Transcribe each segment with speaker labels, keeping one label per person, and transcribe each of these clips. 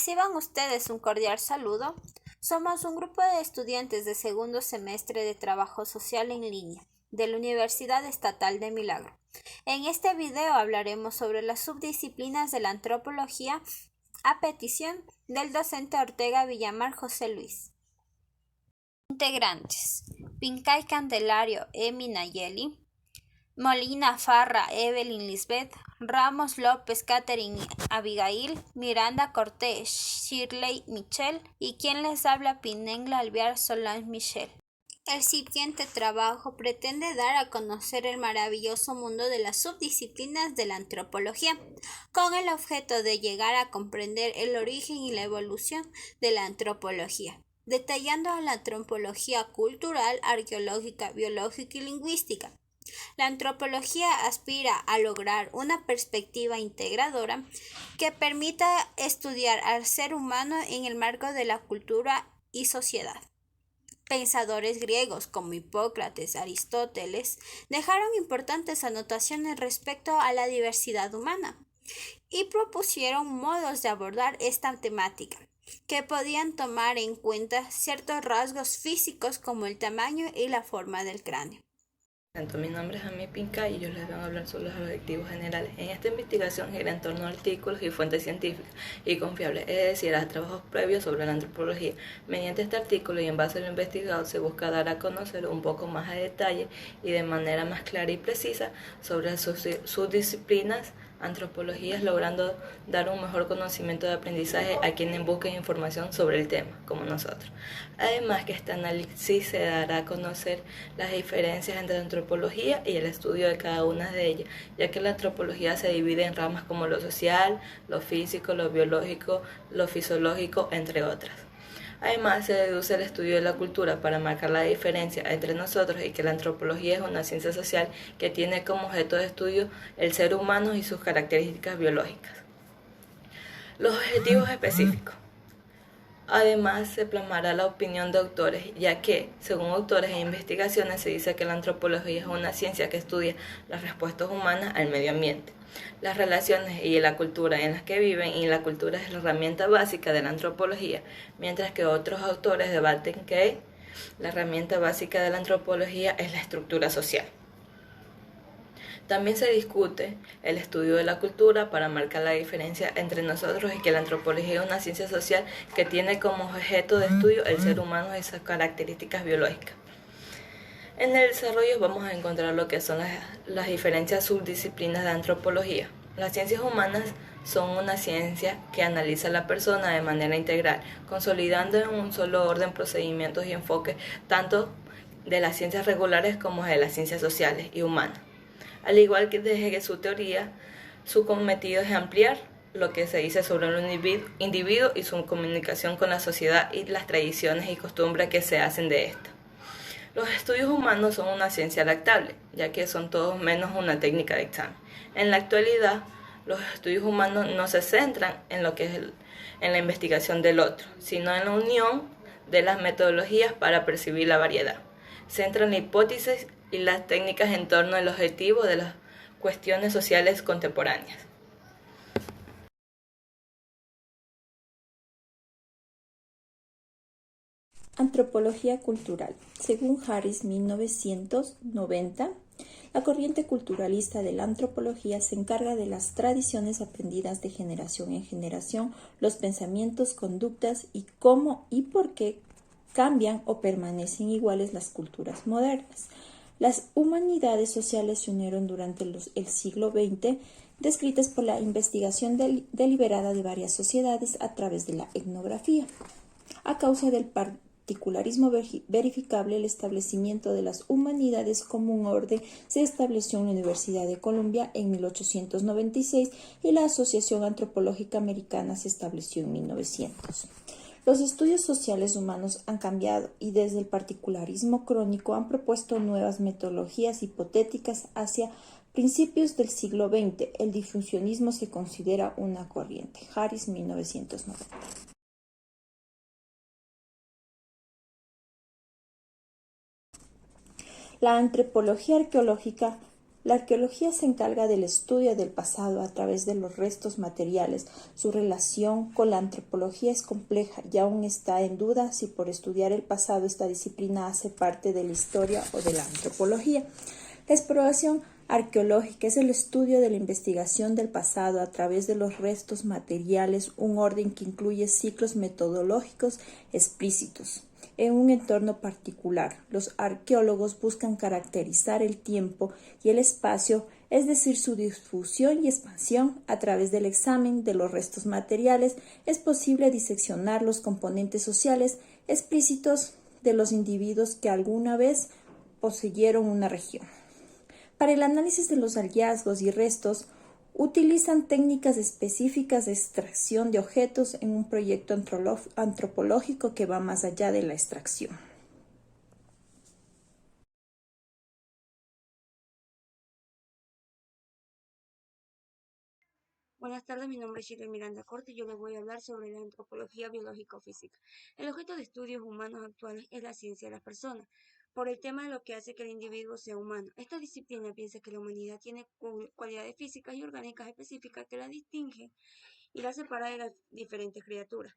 Speaker 1: Reciban ustedes un cordial saludo. Somos un grupo de estudiantes de segundo semestre de Trabajo Social en Línea de la Universidad Estatal de Milagro. En este video hablaremos sobre las subdisciplinas de la antropología a petición del docente Ortega Villamar José Luis. Integrantes: Pincay Candelario Emi Nayeli, Molina Farra Evelyn Lisbeth, Ramos López Catherine Abigail, Miranda Cortés Shirley Michelle y quien les habla Pinengla Alvear Solange Michelle. El siguiente trabajo pretende dar a conocer el maravilloso mundo de las subdisciplinas de la antropología, con el objeto de llegar a comprender el origen y la evolución de la antropología, detallando la antropología cultural, arqueológica, biológica y lingüística. La antropología aspira a lograr una perspectiva integradora que permita estudiar al ser humano en el marco de la cultura y sociedad. Pensadores griegos como Hipócrates, Aristóteles, dejaron importantes anotaciones respecto a la diversidad humana y propusieron modos de abordar esta temática que podían tomar en cuenta ciertos rasgos físicos como el tamaño y la forma del cráneo.
Speaker 2: Mi nombre es Ami Pinca y yo les vengo a hablar sobre los objetivos generales. En esta investigación gira en torno a artículos y fuentes científicas y confiables, es decir, a trabajos previos sobre la antropología. Mediante este artículo y en base a lo investigado se busca dar a conocer un poco más a detalle y de manera más clara y precisa sobre sus disciplinas antropologías, logrando dar un mejor conocimiento de aprendizaje a quienes busquen información sobre el tema, como nosotros. Además que este análisis se dará a conocer las diferencias entre la antropología y el estudio de cada una de ellas, ya que la antropología se divide en ramas como lo social, lo físico, lo biológico, lo fisiológico, entre otras. Además, se deduce el estudio de la cultura para marcar la diferencia entre nosotros y que la antropología es una ciencia social que tiene como objeto de estudio el ser humano y sus características biológicas. Los objetivos específicos. Además, se plasmará la opinión de autores, ya que, según autores e investigaciones, se dice que la antropología es una ciencia que estudia las respuestas humanas al medio ambiente, las relaciones y la cultura en las que viven, y la cultura es la herramienta básica de la antropología, mientras que otros autores debaten que la herramienta básica de la antropología es la estructura social. También se discute el estudio de la cultura para marcar la diferencia entre nosotros y que la antropología es una ciencia social que tiene como objeto de estudio el ser humano y sus características biológicas. En el desarrollo vamos a encontrar lo que son las diferentes subdisciplinas de antropología. Las ciencias humanas son una ciencia que analiza a la persona de manera integral, consolidando en un solo orden procedimientos y enfoques tanto de las ciencias regulares como de las ciencias sociales y humanas. Al igual que desde su teoría, su cometido es ampliar lo que se dice sobre el individuo y su comunicación con la sociedad y las tradiciones y costumbres que se hacen de esta. Los estudios humanos son una ciencia adaptable, ya que son todos menos una técnica de examen. En la actualidad, los estudios humanos no se centran en lo que es en la investigación del otro, sino en la unión de las metodologías para percibir la variedad. Centran la hipótesis y las técnicas en torno al objetivo de las cuestiones sociales contemporáneas.
Speaker 3: Antropología cultural. Según Harris 1990, la corriente culturalista de la antropología se encarga de las tradiciones aprendidas de generación en generación, los pensamientos, conductas y cómo y por qué cambian o permanecen iguales las culturas modernas. Las humanidades sociales se unieron durante el siglo XX, descritas por la investigación deliberada de varias sociedades a través de la etnografía. A causa del particularismo verificable, el establecimiento de las humanidades como un orden se estableció en la Universidad de Columbia en 1896 y la Asociación Antropológica Americana se estableció en 1900. Los estudios sociales humanos han cambiado y desde el particularismo crónico han propuesto nuevas metodologías hipotéticas hacia principios del siglo XX. El difusionismo se considera una corriente. Harris, 1990. La antropología arqueológica. La arqueología se encarga del estudio del pasado a través de los restos materiales. Su relación con la antropología es compleja y aún está en duda si por estudiar el pasado esta disciplina hace parte de la historia o de la antropología. La exploración arqueológica es el estudio de la investigación del pasado a través de los restos materiales, un orden que incluye ciclos metodológicos explícitos. En un entorno particular, los arqueólogos buscan caracterizar el tiempo y el espacio, es decir, su difusión y expansión. A través del examen de los restos materiales es posible diseccionar los componentes sociales explícitos de los individuos que alguna vez poseyeron una región. Para el análisis de los hallazgos y restos, utilizan técnicas específicas de extracción de objetos en un proyecto antropológico que va más allá de la extracción.
Speaker 4: Buenas tardes, mi nombre es Shirley Miranda Corte y yo les voy a hablar sobre la antropología biológico-física. El objeto de estudios humanos actuales es la ciencia de las personas, por el tema de lo que hace que el individuo sea humano. Esta disciplina piensa que la humanidad tiene cualidades físicas y orgánicas específicas que la distinguen y la separa de las diferentes criaturas.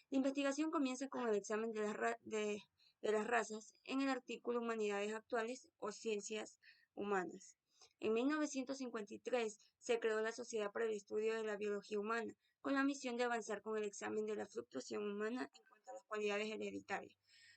Speaker 4: La investigación comienza con el examen de las razas en el artículo Humanidades Actuales o Ciencias Humanas. En 1953 se creó la Sociedad para el Estudio de la Biología Humana, con la misión de avanzar con el examen de la fluctuación humana en cuanto a las cualidades hereditarias,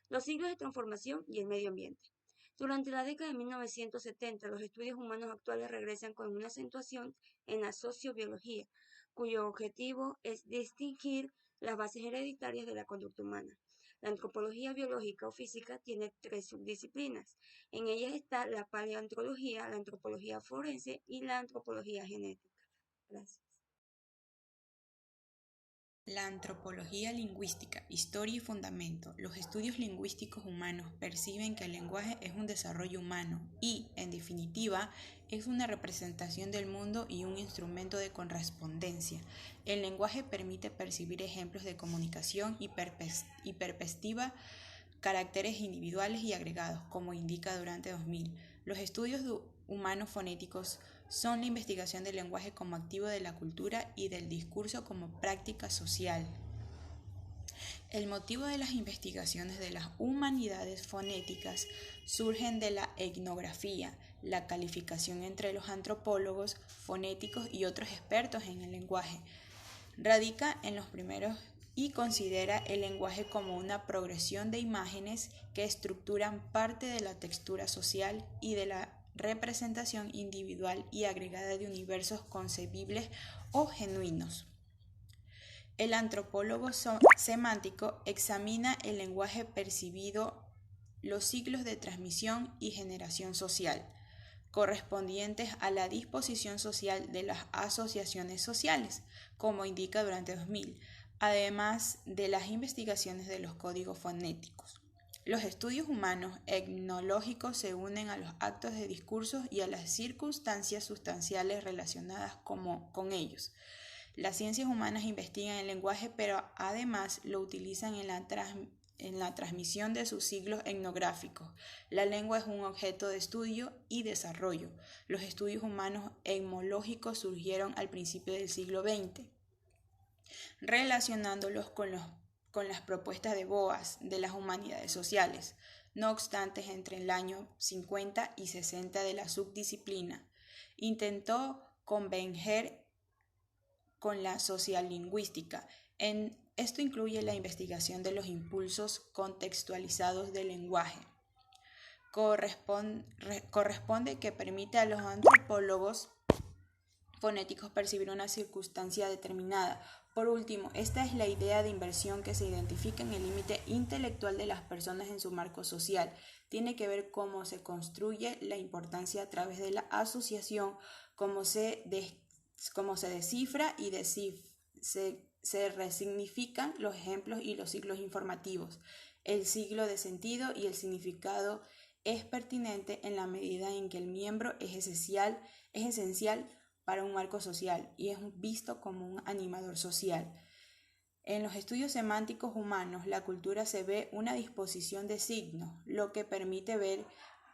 Speaker 4: los siglos de transformación y el medio ambiente. Durante la década de 1970, los estudios humanos actuales regresan con una acentuación en la sociobiología, cuyo objetivo es distinguir las bases hereditarias de la conducta humana. La antropología biológica o física tiene 3 subdisciplinas. En ellas está la paleoantropología, la antropología forense y la antropología genética. Gracias.
Speaker 5: La antropología lingüística, historia y fundamento. Los estudios lingüísticos humanos perciben que el lenguaje es un desarrollo humano y, en definitiva, es una representación del mundo y un instrumento de correspondencia. El lenguaje permite percibir ejemplos de comunicación y perspectiva, caracteres individuales y agregados, como indica Durante 2000. Los estudios humanos fonéticos son la investigación del lenguaje como activo de la cultura y del discurso como práctica social. El motivo de las investigaciones de las humanidades fonéticas surgen de la etnografía, la calificación entre los antropólogos fonéticos y otros expertos en el lenguaje. Radica en los primeros y considera el lenguaje como una progresión de imágenes que estructuran parte de la textura social y de la representación individual y agregada de universos concebibles o genuinos. El antropólogo semántico examina el lenguaje percibido, los ciclos de transmisión y generación social, correspondientes a la disposición social de las asociaciones sociales, como indica Durante 2000, además de las investigaciones de los códigos fonéticos. Los estudios humanos etnológicos se unen a los actos de discurso y a las circunstancias sustanciales relacionadas con ellos. Las ciencias humanas investigan el lenguaje, pero además lo utilizan en la transmisión de sus siglos etnográficos. La lengua es un objeto de estudio y desarrollo. Los estudios humanos etnológicos surgieron al principio del siglo XX, relacionándolos con las propuestas de Boas de las humanidades sociales. No obstante, entre el año 50 y 60 de la subdisciplina, intentó converger con la sociolingüística. Esto incluye la investigación de los impulsos contextualizados del lenguaje. Corresponde que permite a los antropólogos fonéticos percibir una circunstancia determinada. Por último, esta es la idea de inversión que se identifica en el límite intelectual de las personas en su marco social. Tiene que ver cómo se construye la importancia a través de la asociación, cómo se descifra y se resignifican los ejemplos y los ciclos informativos. El siglo de sentido y el significado es pertinente en la medida en que el miembro es esencial para un marco social y es visto como un animador social. En los estudios semánticos humanos, la cultura se ve una disposición de signos, lo que permite ver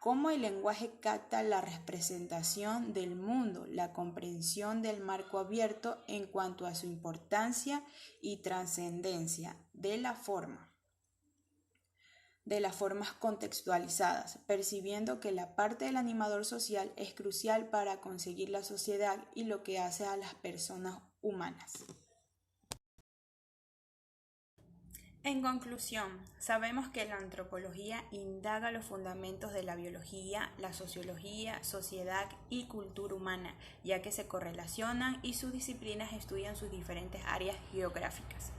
Speaker 5: cómo el lenguaje capta la representación del mundo, la comprensión del marco abierto en cuanto a su importancia y trascendencia de las formas contextualizadas, percibiendo que la parte del animador social es crucial para conseguir la sociedad y lo que hace a las personas humanas. En conclusión, sabemos que la antropología indaga los fundamentos de la biología, la sociología, sociedad y cultura humana, ya que se correlacionan y sus disciplinas estudian sus diferentes áreas geográficas.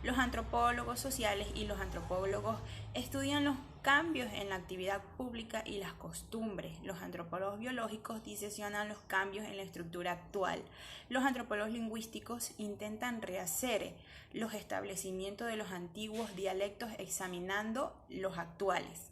Speaker 5: Los antropólogos sociales y los antropólogos estudian los cambios en la actividad pública y las costumbres. Los antropólogos biológicos diseccionan los cambios en la estructura actual. Los antropólogos lingüísticos intentan rehacer los establecimientos de los antiguos dialectos examinando los actuales.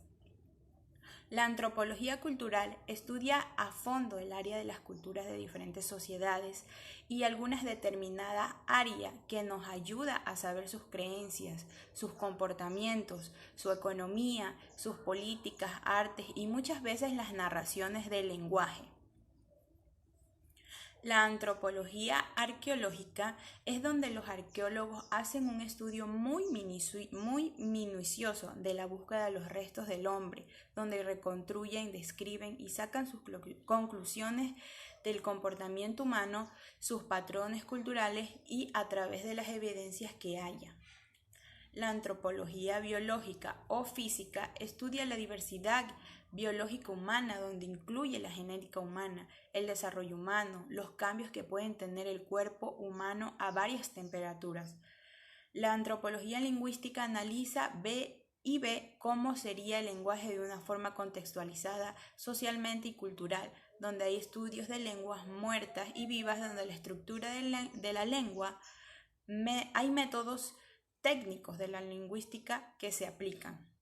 Speaker 5: La antropología cultural estudia a fondo el área de las culturas de diferentes sociedades y algunas determinadas áreas que nos ayuda a saber sus creencias, sus comportamientos, su economía, sus políticas, artes y muchas veces las narraciones del lenguaje. La antropología arqueológica es donde los arqueólogos hacen un estudio muy minucioso de la búsqueda de los restos del hombre, donde reconstruyen, describen y sacan sus conclusiones del comportamiento humano, sus patrones culturales y a través de las evidencias que haya. La antropología biológica o física estudia la diversidad biológica humana, donde incluye la genética humana, el desarrollo humano, los cambios que pueden tener el cuerpo humano a varias temperaturas. La antropología lingüística analiza, ve cómo sería el lenguaje de una forma contextualizada socialmente y cultural, donde hay estudios de lenguas muertas y vivas, donde la estructura de la lengua hay métodos técnicos de la lingüística que se aplican.